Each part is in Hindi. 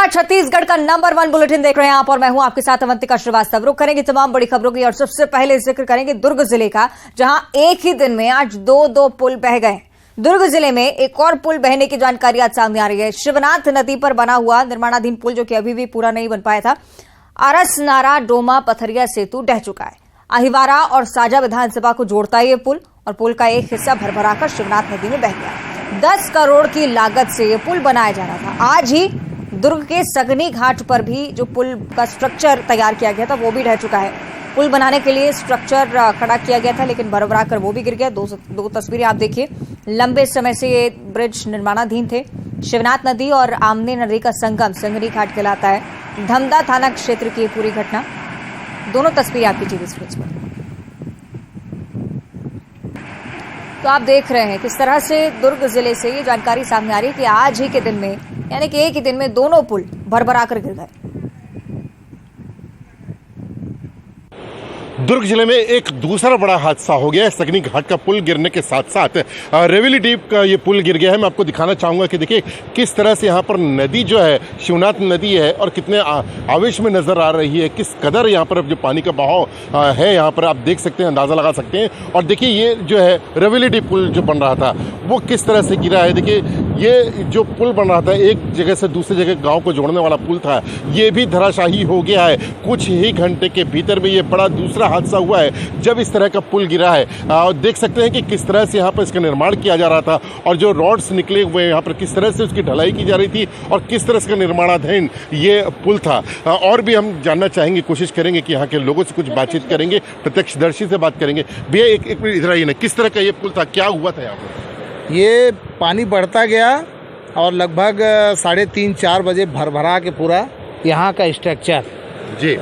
नमस्कार, छत्तीसगढ़ का नंबर 1 बुलेटिन देख रहे हैं आप और मैं हूं आपके साथ अवंतिका श्रीवास्तव। रुक करेंगे तमाम बड़ी खबरों की और सबसे पहले जिक्र करेंगे दुर्ग जिले का, जहां एक ही दिन में आज दो पुल बह गए। दुर्ग जिले में एक और पुल बहने की जानकारी आज सामने आ रही है। शिवनाथ नदी पर बना हुआ निर्माणाधीन पुल, जो कि अभी भी पूरा नहीं बन पाया था, अरसनारा डोमा पथरिया सेतु ढह चुका है। अहिवारा और साजा विधानसभा को जोड़ता है ये पुल, और पुल का एक हिस्सा भरभराकर शिवनाथ नदी में बह गया। 10 करोड़ की लागत से ये पुल बनाया जा रहा था। आज ही दुर्ग के सगनी घाट पर भी जो पुल का स्ट्रक्चर तैयार किया गया था वो भी ढह चुका है। पुल बनाने के लिए स्ट्रक्चर खड़ा किया गया था, लेकिन भरभरा कर वो भी गिर गया। दो तस्वीरें आप देखिए। लंबे समय से ये ब्रिज निर्माणाधीन थे। शिवनाथ नदी और आमने नदी का संगम सगनी घाट कहलाता है। धमदा थाना क्षेत्र की पूरी घटना, दोनों तस्वीरें आपकी टीवी स्क्रीन पर। तो आप देख रहे हैं किस तरह से दुर्ग जिले से ये जानकारी सामने आ रही है कि आज ही के दिन में, यानी कि एक ही दिन में दोनों पुल भरभरा कर गिर गए। दुर्ग जिले में एक दूसरा बड़ा हादसा हो गया है। सगनी घाट का पुल गिरने के साथ साथ रेवेली डीप का ये पुल गिर गया है। मैं आपको दिखाना चाहूंगा कि देखिए किस तरह से यहाँ पर नदी जो है शिवनाथ नदी है और कितने आवेश में नजर आ रही है, किस कदर यहाँ पर जो पानी का बहाव है यहाँ पर आप देख सकते हैं, अंदाजा लगा सकते हैं। और देखिए ये जो है रेवेली डीप पुल जो बन रहा था वो किस तरह से गिरा है। देखिए ये जो पुल बन रहा था, एक जगह से दूसरी जगह गाँव को जोड़ने वाला पुल था, ये भी धराशाही हो गया है। कुछ ही घंटे के भीतर में ये बड़ा दूसरा हादसा हुआ है जब इस तरह का पुल गिरा है। और देख सकते हैं कि किस तरह से यहाँ पर इसका निर्माण किया जा रहा था और जो रॉड्स निकले हुए यहाँ पर किस तरह से उसकी ढलाई की जा रही थी और किस तरह से निर्माणाधीन ये पुल था। और भी हम जानना चाहेंगे, कोशिश करेंगे कि यहाँ के लोगों से कुछ बातचीत करेंगे, प्रत्यक्षदर्शी से बात करेंगे। भैया एक मिनट इधर आइए ना, किस तरह का ये पुल था, क्या हुआ था यहाँ पर? ये पानी बढ़ता गया और लगभग 3:30-4 बजे भरभरा के पूरा यहाँ का स्ट्रक्चर जी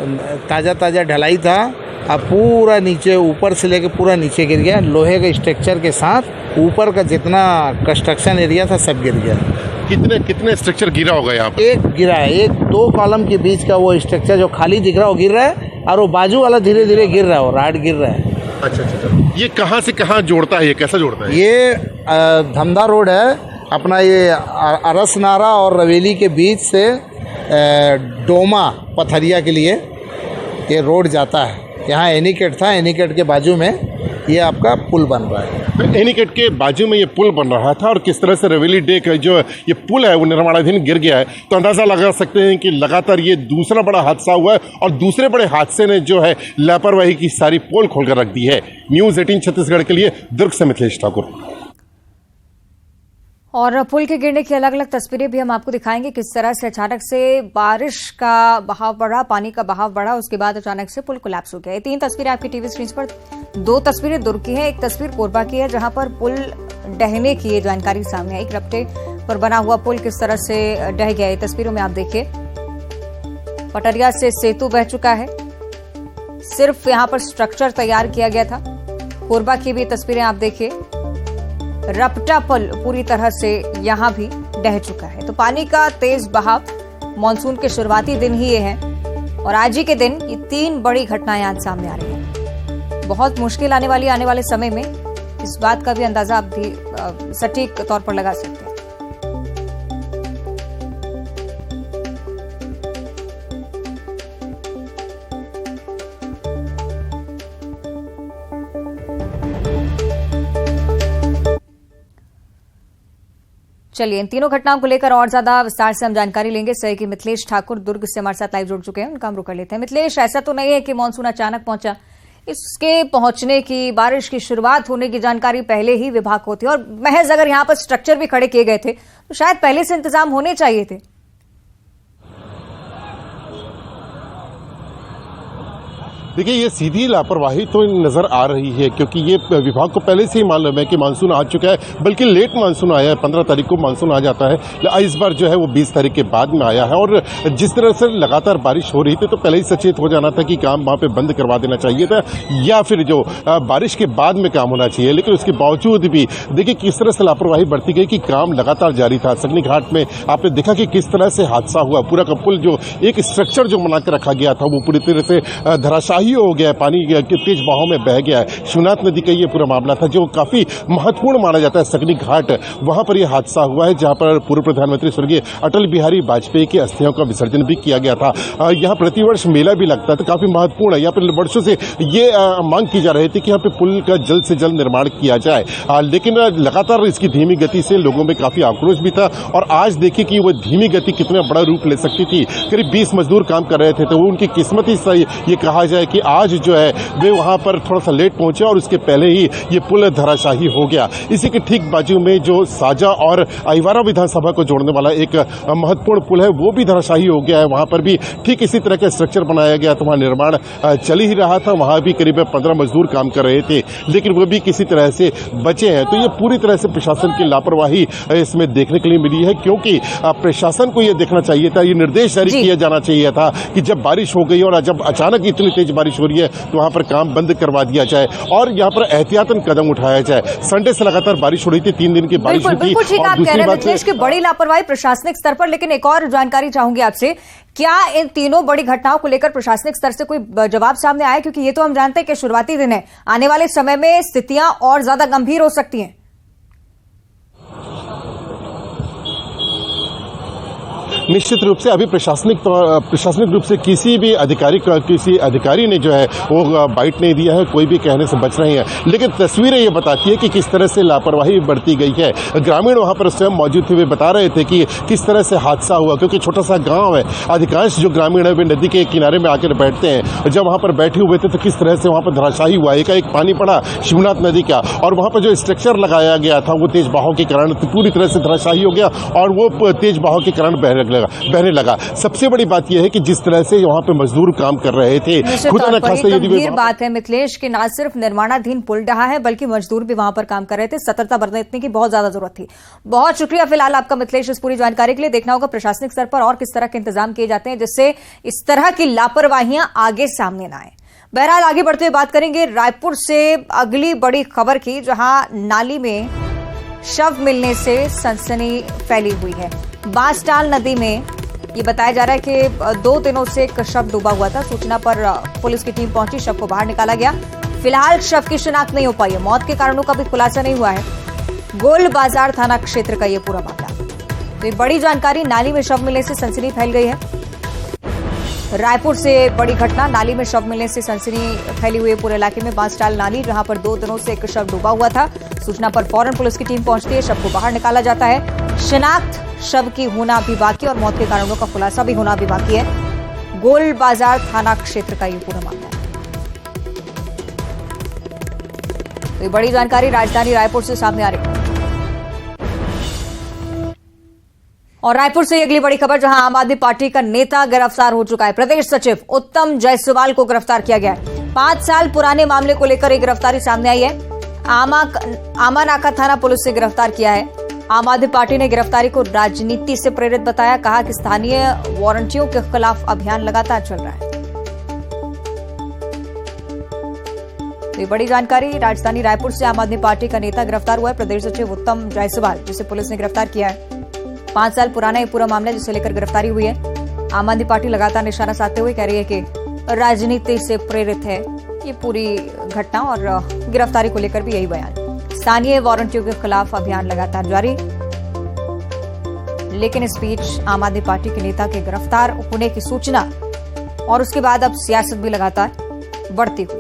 ताज़ा ढलाई था। अब पूरा नीचे, ऊपर से लेके पूरा नीचे गिर गया। लोहे के स्ट्रक्चर के साथ ऊपर का जितना कंस्ट्रक्शन एरिया था सब गिर गया। कितने स्ट्रक्चर गिरा होगा यहाँ पर? एक गिरा है, एक 2 कॉलम के बीच का वो स्ट्रक्चर जो खाली दिख रहा है वो गिर रहा है, और वो बाजू वाला धीरे धीरे गिर रहा है, वो राड गिर रहा है। अच्छा। ये कहाँ से कहाँ जोड़ता है, ये कैसा जोड़ता है? ये धमदा रोड है अपना, ये अरसनारा और रवेली के बीच से डोमा पथरिया के लिए ये रोड जाता है। यहाँ एनीकट था, एनीकट के बाजू में ये आपका पुल बन रहा है। एनीकट के बाजू में ये पुल बन रहा था और किस तरह से रेवेली डे का जो ये पुल है वो निर्माणाधीन गिर गया है, तो अंदाज़ा लगा सकते हैं कि लगातार ये दूसरा बड़ा हादसा हुआ है और दूसरे बड़े हादसे ने जो है लापरवाही की सारी पोल खोलकर रख दी है। न्यूज़ 18 छत्तीसगढ़ के लिए दुर्ग से मिथिलेश ठाकुर। और पुल के गिरने की अलग अलग तस्वीरें भी हम आपको दिखाएंगे, किस तरह से अचानक से बारिश का बहाव बढ़ा, पानी का बहाव बढ़ा, उसके बाद अचानक से पुल कोलैप्स हो गया। ये 3 तस्वीरें आपकी टीवी स्क्रीन पर। 2 तस्वीरें दुर्ग की हैं, एक तस्वीर कोरबा की है, जहां पर पुल ढहने की ये जानकारी सामने आई। रपटे पर बना हुआ पुल किस तरह से ढह गया, ये तस्वीरों में आप देखिए। पटरिया से सेतु बह चुका है, सिर्फ यहां पर स्ट्रक्चर तैयार किया गया था। कोरबा की भी तस्वीरें आप देखिए। रपटा पुल पूरी तरह से यहां भी ढह चुका है। तो पानी का तेज बहाव, मॉनसून के शुरुआती दिन ही ये है और आज ही के दिन ये 3 बड़ी घटनाएं आज सामने आ रही हैं। बहुत मुश्किल आने वाले समय में इस बात का भी अंदाजा आप भी सटीक तौर पर लगा सकते हैं। चलिए इन तीनों घटनाओं को लेकर और ज्यादा विस्तार से हम जानकारी लेंगे। सहयोगी मिथिलेश ठाकुर दुर्ग से हमारे साथ लाइव जुड़ चुके हैं, उनका हम रुख कर लेते हैं। मिथिलेश, ऐसा तो नहीं है कि मानसून अचानक पहुंचा, इसके पहुंचने की, बारिश की शुरुआत होने की जानकारी पहले ही विभाग को थी, और महज अगर यहां पर स्ट्रक्चर भी खड़े किए गए थे तो शायद पहले से इंतजाम होने चाहिए थे। देखिए ये सीधी लापरवाही तो नज़र आ रही है, क्योंकि ये विभाग को पहले से ही मालूम है कि मानसून आ चुका है, बल्कि लेट मानसून आया है। 15 तारीख को मानसून आ जाता है, इस बार जो है वो 20 तारीख के बाद में आया है। और जिस तरह से लगातार बारिश हो रही थी तो पहले ही सचेत हो जाना था कि काम वहाँ पे बंद करवा देना चाहिए था, या फिर जो बारिश के बाद में काम होना चाहिए। लेकिन उसके बावजूद भी देखिए किस तरह से लापरवाही बढ़ती गई कि काम लगातार जारी था। सगनी घाट में आपने देखा कि किस तरह से हादसा हुआ। पूरा का पुल जो एक स्ट्रक्चर जो बना के रखा गया था वो पूरी तरह से धराशाही धराशाही हो गया है, पानी के तेज बहाव में बह गया है। शिवनाथ नदी का ये पूरा मामला था जो काफी महत्वपूर्ण माना जाता है। सकनी घाट वहां पर यह हादसा हुआ है जहां पर पूर्व प्रधानमंत्री स्वर्गीय अटल बिहारी वाजपेयी की अस्थियों का विसर्जन भी किया गया था। यहाँ प्रतिवर्ष मेला भी लगता है तो काफी महत्वपूर्ण है। यहाँ पर वर्षों से ये मांग की जा रही थी कि यहाँ पे पुल का जल्द से जल्द निर्माण किया जाए, लेकिन लगातार इसकी धीमी गति से लोगों में काफी आक्रोश भी था। और आज देखिए कि वो धीमी गति कितना बड़ा रूप ले सकती थी। करीब 20 मजदूर काम कर रहे थे तो उनकी किस्मत ही सही ये कहा जाए कि आज जो है वे वहां पर थोड़ा सा लेट पहुंचे और उसके पहले ही ये पुल धराशाही हो गया। इसी के ठीक बाजू में जो साजा और अहिवारा विधानसभा को जोड़ने वाला एक महत्वपूर्ण पुल है वो भी धराशाही हो गया है। वहां पर भी ठीक इसी तरह का स्ट्रक्चर बनाया गया तो वहां निर्माण चल ही रहा था। वहां भी करीब 15 मजदूर काम कर रहे थे लेकिन वो भी किसी तरह से बचे हैं। तो ये पूरी तरह से प्रशासन की लापरवाही इसमें देखने के लिए मिली है, क्योंकि प्रशासन को यह देखना चाहिए था, ये निर्देश जारी किया जाना चाहिए था कि जब बारिश हो गई और जब अचानक इतनी तेज बारिश हो रही है तो वहां पर काम बंद करवा दिया जाए और यहाँ पर एहतियातन कदम उठाया जाए। संडे से लगातार बारिश हो रही थी, 3 दिन की बारिश हुई थी। बिल्कुल ठीक आप कह रहे हैं मिथिलेश की बड़ी लापरवाही प्रशासनिक स्तर पर। लेकिन एक और जानकारी चाहूंगी आपसे, क्या इन तीनों बड़ी घटनाओं को लेकर प्रशासनिक स्तर से कोई जवाब सामने आया? क्योंकि ये तो हम जानते हैं कि शुरुआती दिन है, आने वाले समय में स्थितियां और ज्यादा गंभीर हो सकती हैं। निश्चित रूप से अभी प्रशासनिक रूप से किसी अधिकारी ने जो है वो बाइट नहीं दिया है, कोई भी कहने से बच रहे हैं। लेकिन तस्वीरें ये बताती है कि किस तरह से लापरवाही बढ़ती गई है। ग्रामीण वहां पर स्वयं मौजूद थे, वे बता रहे थे कि किस तरह से हादसा हुआ, क्योंकि छोटा सा गांव है। अधिकांश जो ग्रामीण है वे नदी के किनारे में आकर बैठते हैं। जब वहां पर बैठे हुए थे तो किस तरह से वहां पर धराशाही हुआ, एकाएक पानी पड़ा शिवनाथ नदी का और वहां पर जो स्ट्रक्चर लगाया गया था वो तेज बहाव के कारण पूरी तरह से धराशाही हो गया और वो तेज बहाव के कारण बहने लगा। सबसे बड़ी बात यह है कि जिस तरह से वहां पे मजदूर काम कर रहे थे, खुदा न खास्ता यदि गंभीर बात है मिथिलेश कि न सिर्फ निर्माणाधीन पुल रहा है बल्कि मजदूर भी वहां पर काम कर रहे थे। सतर्कता बरतने की बहुत ज्यादा जरूरत थी। बहुत शुक्रिया फिलहाल आपका मिथिलेश इस पूरी जानकारी के लिए। देखना होगा प्रशासनिक स्तर पर और किस तरह के इंतजाम किए जाते हैं जिससे इस तरह की लापरवाहियां आगे सामने न आए। बहरहाल आगे बढ़ते हुए बात करेंगे रायपुर से अगली बड़ी खबर की, जहां नाली में शव मिलने से सनसनी फैली हुई है। बांसटाल नदी में ये बताया जा रहा है कि 2 दिनों से एक शव डूबा हुआ था। सूचना पर पुलिस की टीम पहुंची, शव को बाहर निकाला गया। फिलहाल शव की शिनाख्त नहीं हो पाई है, मौत के कारणों का भी खुलासा नहीं हुआ है। गोल बाजार थाना क्षेत्र का ये पूरा मामला। तो ये बड़ी जानकारी, नाली में शव मिलने से सनसनी फैल गई है। रायपुर से बड़ी घटना, नाली में शव मिलने से सनसनी फैली हुई है पूरे इलाके में। बांसटाल नाली जहां पर 2 दिनों से एक शव डूबा हुआ था। सूचना पर फौरन पुलिस की टीम पहुंचती है, शव को बाहर निकाला जाता है। शिनाख्त शव की होना अभी बाकी और मौत के कारणों का खुलासा भी होना अभी बाकी है। गोल बाजार थाना क्षेत्र का ये पूरा मामला है। तो ये बड़ी जानकारी राजधानी रायपुर से सामने आ रही है। और रायपुर से अगली बड़ी खबर, जहां आम आदमी पार्टी का नेता गिरफ्तार हो चुका है। प्रदेश सचिव उत्तम जायसवाल को गिरफ्तार किया गया है। 5 साल पुराने मामले को लेकर एक गिरफ्तारी सामने आई है। आमा नाका थाना पुलिस से गिरफ्तार किया है। आम आदमी पार्टी ने गिरफ्तारी को राजनीति से प्रेरित बताया, कहा कि स्थानीय वारंटियों के खिलाफ अभियान लगातार चल रहा है। तो ये बड़ी जानकारी, राजधानी रायपुर से आम आदमी पार्टी का नेता गिरफ्तार हुआ है, प्रदेश सचिव उत्तम जायसवाल, जिसे पुलिस ने गिरफ्तार किया है। 5 साल पुराना ये पूरा मामला जिसे लेकर गिरफ्तारी हुई है। आम आदमी पार्टी लगातार निशाना साधते हुए कह रही है कि राजनीति से प्रेरित है ये पूरी घटना और गिरफ्तारी को लेकर भी यही बयान। स्थानीय वारंटियों के खिलाफ अभियान लगातार जारी। लेकिन इस बीच आम आदमी पार्टी के नेता के गिरफ्तार होने की सूचना और उसके बाद अब सियासत भी लगातार बढ़ती हुई।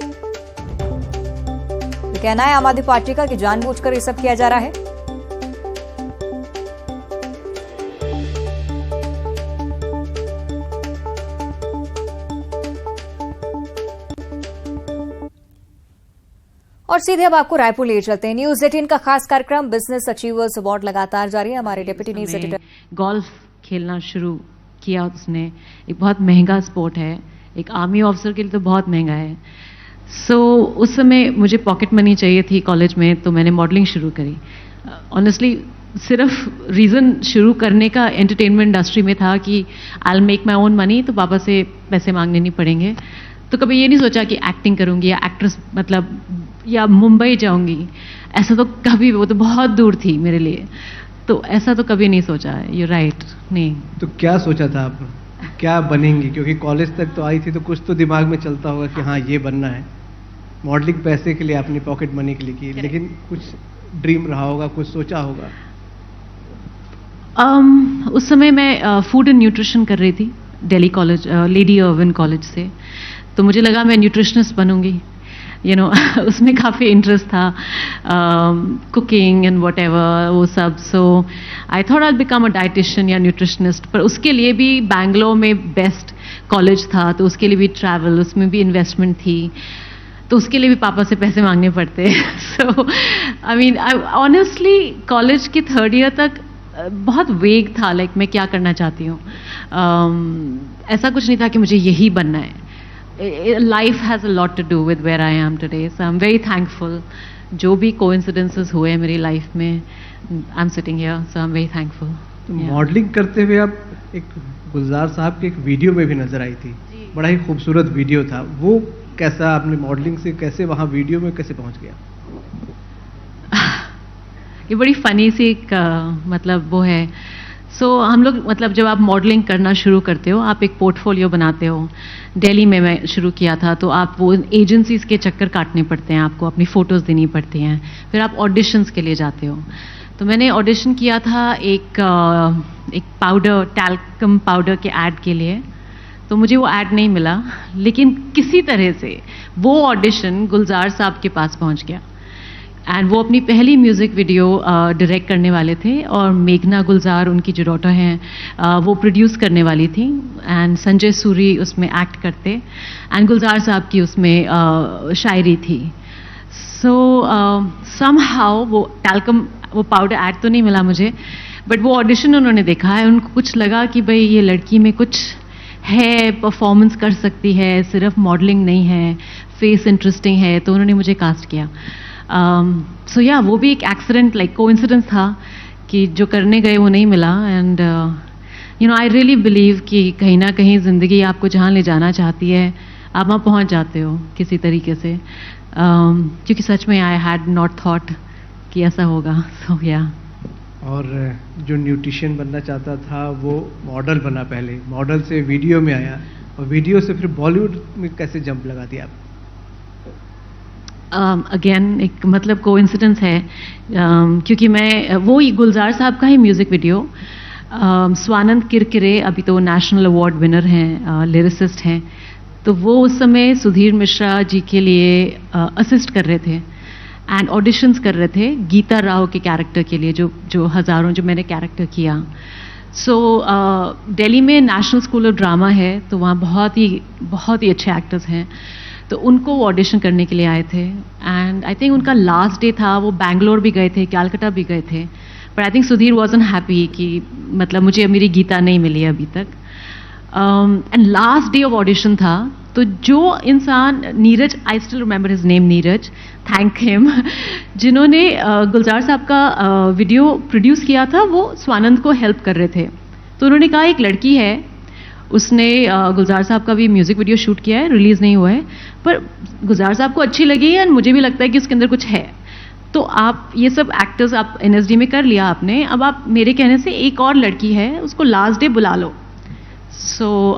तो कहना है आम आदमी पार्टी का कि जानबूझकर ये सब किया जा रहा है। और सीधे अब आपको रायपुर ले चलते हैं। न्यूज 18 का खास कार्यक्रम बिजनेस अचीवर्स अवार्ड लगातार जारी है। हमारे डिप्टी न्यूज एडिटर गोल्फ खेलना शुरू किया उसने। एक बहुत महंगा स्पोर्ट है, एक आर्मी ऑफिसर के लिए तो बहुत महंगा है। उस समय मुझे पॉकेट मनी चाहिए थी कॉलेज में, तो मैंने मॉडलिंग शुरू करी। ऑनेस्टली सिर्फ रीज़न शुरू करने का एंटरटेनमेंट इंडस्ट्री में था कि I will make my own money, तो पापा से पैसे मांगने नहीं पड़ेंगे। तो कभी ये नहीं सोचा कि एक्टिंग करूंगी या एक्ट्रेस मतलब या मुंबई जाऊंगी, ऐसा तो कभी, वो तो बहुत दूर थी मेरे लिए, तो ऐसा तो कभी नहीं सोचा। यू राइट नहीं। तो क्या सोचा था आप? क्या बनेंगी? क्योंकि कॉलेज तक तो आई थी तो कुछ तो दिमाग में चलता होगा कि हाँ ये बनना है। मॉडलिंग पैसे के लिए, अपनी पॉकेट मनी के लिए की, लेकिन कुछ ड्रीम रहा होगा, कुछ सोचा होगा। उस समय मैं फूड एंड न्यूट्रिशन कर रही थी Delhi college, lady Irwin college से। तो मुझे लगा मैं न्यूट्रिशनिस्ट बनूंगी, उसमें काफ़ी इंटरेस्ट था, कुकिंग एंड वट एवर वो सब। So I thought I become a dietitian या न्यूट्रिशनिस्ट, पर उसके लिए भी बैंगलोर में बेस्ट कॉलेज था, तो उसके लिए भी ट्रैवल, उसमें भी इन्वेस्टमेंट थी, तो उसके लिए भी पापा से पैसे मांगने पड़ते। सो आई मीन ऑनेस्टली कॉलेज के थर्ड ईयर तक बहुत वेग था, लाइक मैं क्या करना चाहती हूँ। ऐसा कुछ नहीं था कि मुझे यही बनना है। Life has a lot to do with where I am today, so I'm very thankful. जो भी coincidences हुए मेरी लाइफ में, I'm sitting here, so I'm very thankful. तो मॉडलिंग करते हुए आप एक गुलजार साहब के एक वीडियो में भी नजर आई थी, बड़ा ही खूबसूरत वीडियो था। वो कैसा, आपने मॉडलिंग से कैसे वहाँ वीडियो में कैसे पहुँच गया? ये बड़ी फनी सी एक मतलब वो है। सो हम लोग मतलब जब आप मॉडलिंग करना शुरू करते हो, आप एक पोर्टफोलियो बनाते हो। दिल्ली में मैं शुरू किया था, तो आप वो एजेंसीज के चक्कर काटने पड़ते हैं, आपको अपनी फ़ोटोज़ देनी पड़ती हैं, फिर आप ऑडिशंस के लिए जाते हो। तो मैंने ऑडिशन किया था एक पाउडर, टैल्कम पाउडर के ऐड के लिए, तो मुझे वो ऐड नहीं मिला, लेकिन किसी तरह से वो ऑडिशन गुलजार साहब के पास पहुंच गया। एंड वो अपनी पहली म्यूज़िक वीडियो डायरेक्ट करने वाले थे, और मेघना गुलजार उनकी जो डॉटर हैं वो प्रोड्यूस करने वाली थी, एंड संजय सूरी उसमें एक्ट करते, एंड गुलजार साहब की उसमें शायरी थी। सो समहाउ वो टैल्कम, वो पाउडर ऐड तो नहीं मिला मुझे, बट वो ऑडिशन उन्होंने देखा है, उनको कुछ लगा कि भाई ये लड़की में कुछ है, परफॉर्मेंस कर सकती है, सिर्फ मॉडलिंग नहीं है, फेस इंटरेस्टिंग है, तो उन्होंने मुझे कास्ट किया। सो या वो भी एक एक्सीडेंट, लाइक कोइंसिडेंस था कि जो करने गए वो नहीं मिला। एंड आई रियली बिलीव कि कहीं ना कहीं ज़िंदगी आपको जहाँ ले जाना चाहती है, आप वहाँ पहुँच जाते हो किसी तरीके से, क्योंकि सच में आई हैड नॉट थॉट कि ऐसा होगा। सो या और जो न्यूट्रिशन बनना चाहता था वो मॉडल बना, पहले मॉडल से वीडियो में आया, और वीडियो से फिर बॉलीवुड में कैसे जंप लगा दिया आप? अगेन एक मतलब कोइंसिडेंस है, क्योंकि मैं वो गुलजार साहब का ही म्यूज़िक वीडियो, स्वानंद किरकिरे अभी तो नेशनल अवार्ड विनर हैं, लिरिसिस्ट हैं, तो वो उस समय सुधीर मिश्रा जी के लिए असिस्ट कर रहे थे एंड ऑडिशंस कर रहे थे गीता राव के कैरेक्टर के लिए, जो हज़ारों जो मैंने कैरेक्टर किया। सो दिल्ली में नेशनल स्कूल ऑफ ड्रामा है, तो वहाँ बहुत ही अच्छे एक्टर्स हैं, तो उनको वो ऑडिशन करने के लिए आए थे। एंड आई थिंक उनका लास्ट डे था, वो बैंगलोर भी गए थे, कैलकाटा भी गए थे, but I think Sudhir वॉजन happy कि मतलब मुझे मेरी गीता नहीं मिली अभी तक। And last day of audition था, तो जो इंसान, Neeraj, I still remember his name, Neeraj, thank him, जिन्होंने गुलजार साहब का वीडियो प्रोड्यूस किया था, वो स्वानंद को हेल्प कर रहे थे। तो उन्होंने कहा एक लड़की है, उसने गुलजार साहब का भी म्यूज़िक वीडियो शूट किया है, रिलीज़ नहीं हुआ है, पर गुलजार साहब को अच्छी लगी है, एंड मुझे भी लगता है कि उसके अंदर कुछ है, तो आप ये सब एक्टर्स आप NSD में कर लिया आपने, अब आप मेरे कहने से एक और लड़की है, उसको लास्ट डे बुला लो। सो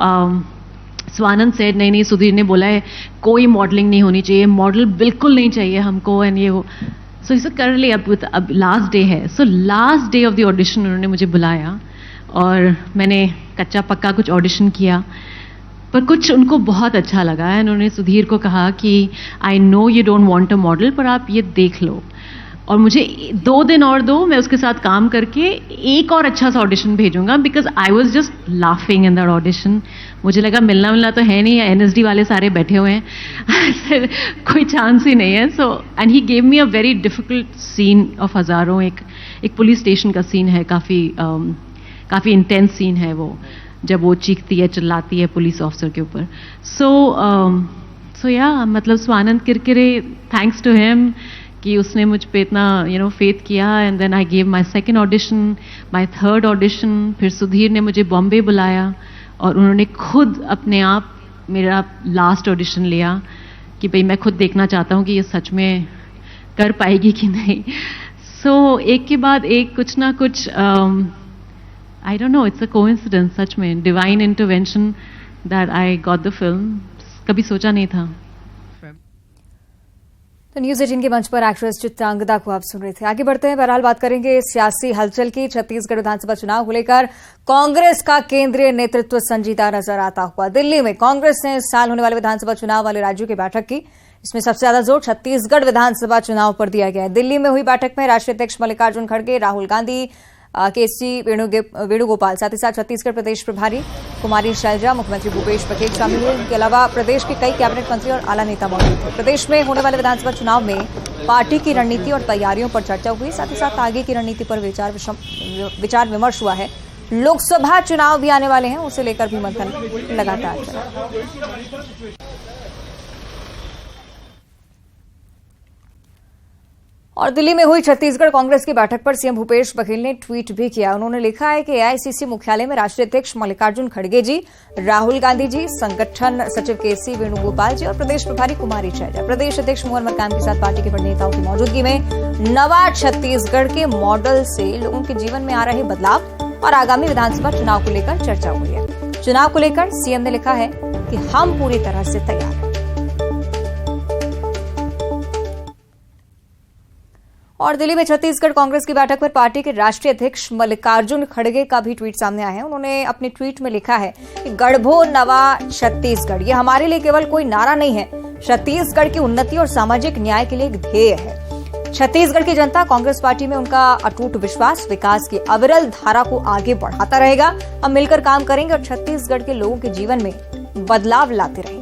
स्वानंद सेड नहीं, सुधीर ने बोला है कोई मॉडलिंग नहीं होनी चाहिए, मॉडल बिल्कुल नहीं चाहिए हमको, एंड ये वो, सो इसे कर लिया, अब लास्ट डे है। So last day of the audition उन्होंने मुझे बुलाया, और मैंने कच्चा पक्का कुछ ऑडिशन किया, पर कुछ उनको बहुत अच्छा लगा, एंड उन्होंने सुधीर को कहा कि I know you don't want a model, पर आप ये देख लो, और मुझे 2 दिन और दो, मैं उसके साथ काम करके एक और अच्छा सा ऑडिशन भेजूंगा, because I was just laughing in that audition. मुझे लगा मिलना तो है नहीं, NSD वाले सारे बैठे हुए हैं, कोई चांस ही नहीं है। So and he gave me a very difficult scene of हज़ारों, एक पुलिस स्टेशन का सीन है, काफ़ी इंटेंस सीन है वो, जब वो चीखती है, चिल्लाती है पुलिस ऑफिसर के ऊपर। सो या मतलब Swanand Kirkire, thanks to him कि उसने मुझ पे इतना फेथ किया, and then I gave my second audition, my third audition, फिर सुधीर ने मुझे बॉम्बे बुलाया, और उन्होंने खुद अपने आप मेरा लास्ट ऑडिशन लिया कि भाई मैं खुद देखना चाहता हूँ कि ये सच में कर पाएगी कि नहीं। सो एक के बाद एक कुछ ना कुछ I don't know, it's a coincidence, सच में divine intervention that I got the film. कभी सोचा नहीं था. तो न्यूज 18 के मंच पर एक्ट्रेस चित्रांगदा को आप सुन रहे थे. आगे बढ़ते हैं. बहरहाल बात करेंगे सियासी हलचल की. छत्तीसगढ़ विधानसभा चुनाव को लेकर कांग्रेस का केंद्रीय नेतृत्व संजीदा नजर आता हुआ. दिल्ली में कांग्रेस ने इस साल होने वाले विधानसभा चुनाव वाले राज्यों की बैठक की. इसमें सबसे ज्यादा जोर छत्तीसगढ़ विधानसभा चुनाव पर दिया गया है. दिल्ली में हुई बैठक में राष्ट्रीय अध्यक्ष मल्लिकार्जुन खड़गे, राहुल गांधी, केसी वेणुगोपाल, साथ ही साथ छत्तीसगढ़ प्रदेश प्रभारी कुमारी शैलजा, मुख्यमंत्री भूपेश बघेल शामिल हुए. इनके अलावा प्रदेश के कई कैबिनेट मंत्री और आला नेता मौजूद थे. प्रदेश में होने वाले विधानसभा चुनाव में पार्टी की रणनीति और तैयारियों पर चर्चा हुई. साथ ही साथ आगे की रणनीति पर विचार विमर्श हुआ है. लोकसभा चुनाव भी आने वाले हैं, उसे लेकर भी मंथन लगातार चला. और दिल्ली में हुई छत्तीसगढ़ कांग्रेस की बैठक पर सीएम भूपेश बघेल ने ट्वीट भी किया. उन्होंने लिखा है कि एआईसीसी मुख्यालय में राष्ट्रीय अध्यक्ष मल्लिकार्जुन खड़गे जी, राहुल गांधी जी, संगठन सचिव केसी वेणुगोपाल जी और प्रदेश प्रभारी कुमारी शैलजा, प्रदेश अध्यक्ष मोहन मरकाम के साथ पार्टी के बड़े नेताओं की मौजूदगी में नवा छत्तीसगढ़ के मॉडल से लोगों के जीवन में आ रहे बदलाव और आगामी विधानसभा चुनाव को लेकर चर्चा हुई है. चुनाव को लेकर सीएम ने लिखा है कि हम पूरी तरह से तैयार हैं. और दिल्ली में छत्तीसगढ़ कांग्रेस की बैठक पर पार्टी के राष्ट्रीय अध्यक्ष मल्लिकार्जुन खड़गे का भी ट्वीट सामने आया है. उन्होंने अपने ट्वीट में लिखा है कि गढ़बो नवा छत्तीसगढ़, ये हमारे लिए केवल कोई नारा नहीं है, छत्तीसगढ़ की उन्नति और सामाजिक न्याय के लिए एक ध्येय है. छत्तीसगढ़ की जनता कांग्रेस पार्टी में उनका अटूट विश्वास विकास की अविरल धारा को आगे बढ़ाता रहेगा. हम मिलकर काम करेंगे और छत्तीसगढ़ के लोगों के जीवन में बदलाव लाते रहेंगे.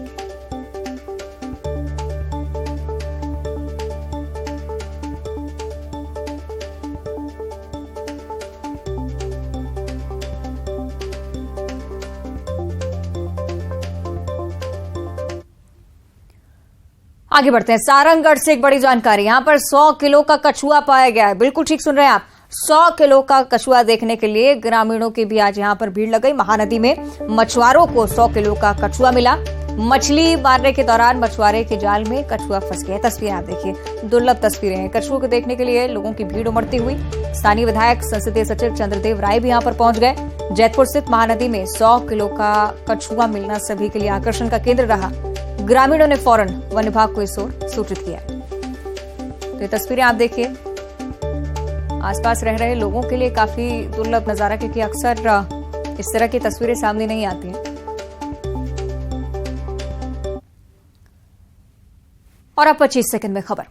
आगे बढ़ते हैं. सारंगगढ़ से एक बड़ी जानकारी. यहां पर 100 किलो का कछुआ पाया गया है. बिल्कुल ठीक सुन रहे हैं आप, 100 किलो का कछुआ देखने के लिए ग्रामीणों की भी आज यहां पर भीड़ लग गई. महानदी में मछुआरों को 100 किलो का कछुआ मिला. मछली मारने के दौरान मछुआरे के जाल में कछुआ फंस गया. तस्वीरें आप देखिए, दुर्लभ तस्वीरें हैं. कछुओं को देखने के लिए लोगों की भीड़ उमड़ती हुई. स्थानीय विधायक संसदीय सचिव चंद्रदेव राय भी यहां पर पहुंच गए. जैतपुर स्थित महानदी में 100 किलो का कछुआ मिलना सभी के लिए आकर्षण का केंद्र रहा. ग्रामीणों ने फौरन वन विभाग को इस ओर सूचित किया. तो ये तस्वीरें आप देखिए, आसपास रह रहे लोगों के लिए काफी दुर्लभ नजारा, क्योंकि अक्सर इस तरह की तस्वीरें सामने नहीं आती हैं. और अब 25 सेकंड में खबर.